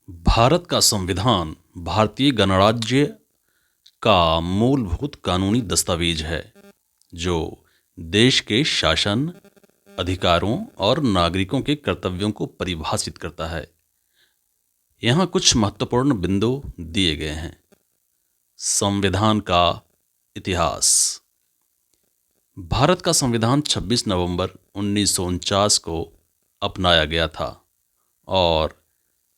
भारत का संविधान भारतीय गणराज्य का मूलभूत कानूनी दस्तावेज है जो देश के शासन, अधिकारों और नागरिकों के कर्तव्यों को परिभाषित करता है। यहाँ कुछ महत्वपूर्ण बिंदु दिए गए हैं। संविधान का इतिहास। भारत का संविधान 26 नवंबर 1949 को अपनाया गया था और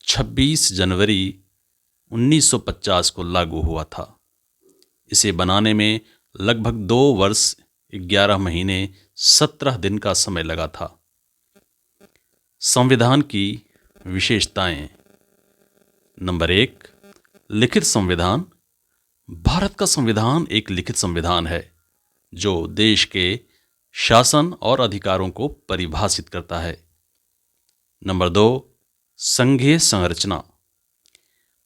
26 जनवरी 1950 को लागू हुआ था। इसे बनाने में लगभग 2 वर्ष 11 महीने 17 दिन का समय लगा था। संविधान की विशेषताएं। नंबर 1, लिखित संविधान। भारत का संविधान एक लिखित संविधान है जो देश के शासन और अधिकारों को परिभाषित करता है। नंबर 2, संघीय संरचना।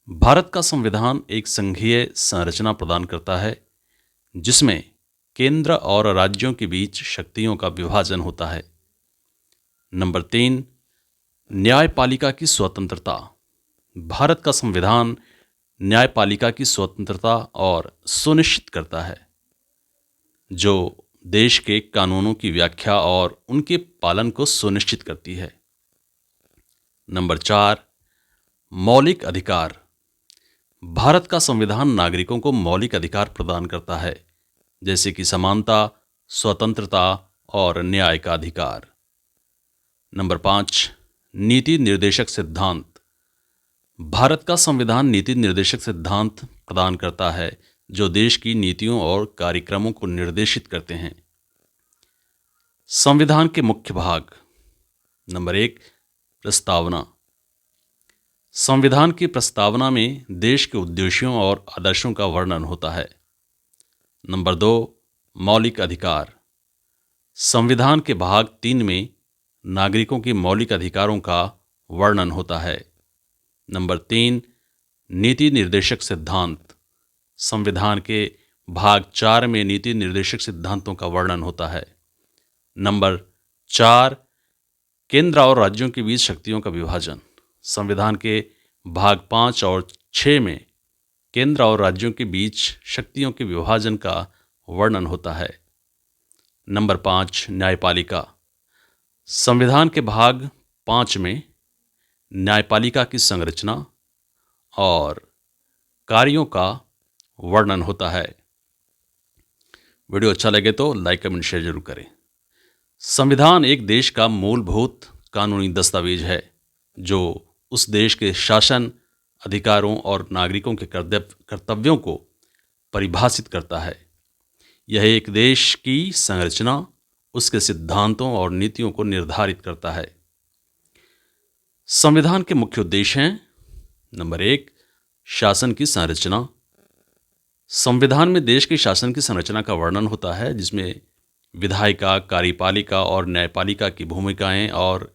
भारत का संविधान एक संघीय संरचना प्रदान करता है जिसमें केंद्र और राज्यों के बीच शक्तियों का विभाजन होता है। नंबर 3, न्यायपालिका की स्वतंत्रता। भारत का संविधान न्यायपालिका की स्वतंत्रता और सुनिश्चित करता है जो देश के कानूनों की व्याख्या और उनके पालन को सुनिश्चित करती है। नंबर 4, मौलिक अधिकार। भारत का संविधान नागरिकों को मौलिक अधिकार प्रदान करता है जैसे कि समानता, स्वतंत्रता और न्याय का अधिकार। नंबर 5, नीति निर्देशक सिद्धांत। भारत का संविधान नीति निर्देशक सिद्धांत प्रदान करता है जो देश की नीतियों और कार्यक्रमों को निर्देशित करते हैं। संविधान के मुख्य भाग। नंबर 1, प्रस्तावना। संविधान की प्रस्तावना में देश के उद्देश्यों और आदर्शों का वर्णन होता है। नंबर 2, मौलिक अधिकार। संविधान के भाग 3 में नागरिकों के मौलिक अधिकारों का वर्णन होता है। नंबर 3, नीति निर्देशक सिद्धांत। संविधान के भाग 4 में नीति निर्देशक सिद्धांतों का वर्णन होता है। नंबर 4, केंद्र और राज्यों के बीच शक्तियों का विभाजन। संविधान के भाग 5 और 6 में केंद्र और राज्यों के बीच शक्तियों के विभाजन का वर्णन होता है। नंबर 5, न्यायपालिका। संविधान के भाग 5 में न्यायपालिका की संरचना और कार्यों का वर्णन होता है। वीडियो अच्छा लगे तो लाइक, कमेंट, शेयर जरूर करें। संविधान एक देश का मूलभूत कानूनी दस्तावेज है जो उस देश के शासन, अधिकारों और नागरिकों के कर्तव्यों को परिभाषित करता है। यह एक देश की संरचना, उसके सिद्धांतों और नीतियों को निर्धारित करता है। संविधान के मुख्य उद्देश्य हैं। नंबर 1, शासन की संरचना। संविधान में देश के शासन की संरचना का वर्णन होता है जिसमें विधायिका, कार्यपालिका और न्यायपालिका की भूमिकाएं और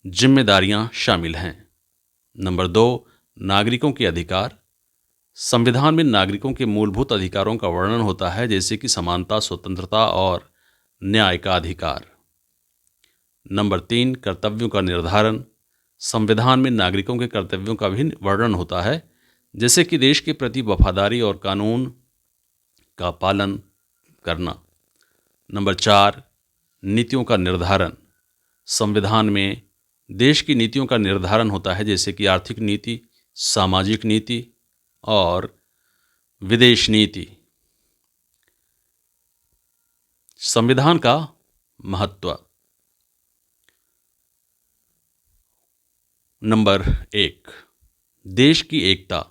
जिम्मेदारियां शामिल हैं। नंबर 2, नागरिकों के अधिकार। संविधान में नागरिकों के मूलभूत अधिकारों का वर्णन होता है जैसे कि समानता, स्वतंत्रता और न्याय का अधिकार। नंबर 3, कर्तव्यों का निर्धारण। संविधान में नागरिकों के कर्तव्यों का भी वर्णन होता है जैसे कि देश के प्रति वफादारी और कानून का पालन करना। नंबर 4, नीतियों का निर्धारण। संविधान में देश की नीतियों का निर्धारण होता है जैसे कि आर्थिक नीति, सामाजिक नीति और विदेश नीति। संविधान का महत्व। नंबर 1, देश की एकता।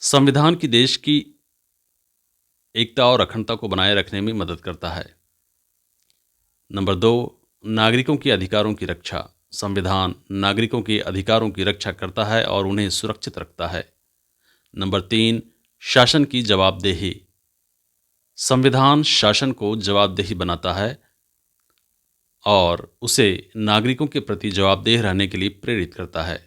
संविधान की देश की एकता और अखंडता को बनाए रखने में मदद करता है। नंबर 2, नागरिकों के अधिकारों की रक्षा। संविधान नागरिकों के अधिकारों की रक्षा करता है और उन्हें सुरक्षित रखता है। नंबर 3, शासन की जवाबदेही। संविधान शासन को जवाबदेही बनाता है और उसे नागरिकों के प्रति जवाबदेह रहने के लिए प्रेरित करता है।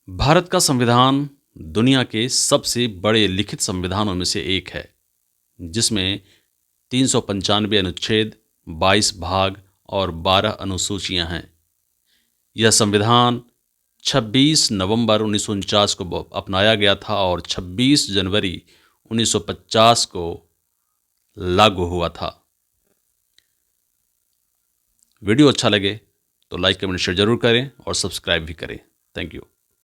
भारत का संविधान दुनिया के सबसे बड़े लिखित संविधानों में से एक है जिसमें 395 अनुच्छेद, 22 भाग और 12 अनुसूचियां हैं। यह संविधान 26 नवंबर 1949 को अपनाया गया था और 26 जनवरी 1950 को लागू हुआ था। वीडियो अच्छा लगे तो लाइक कमेंट शेयर जरूर करें और सब्सक्राइब भी करें। Thank you.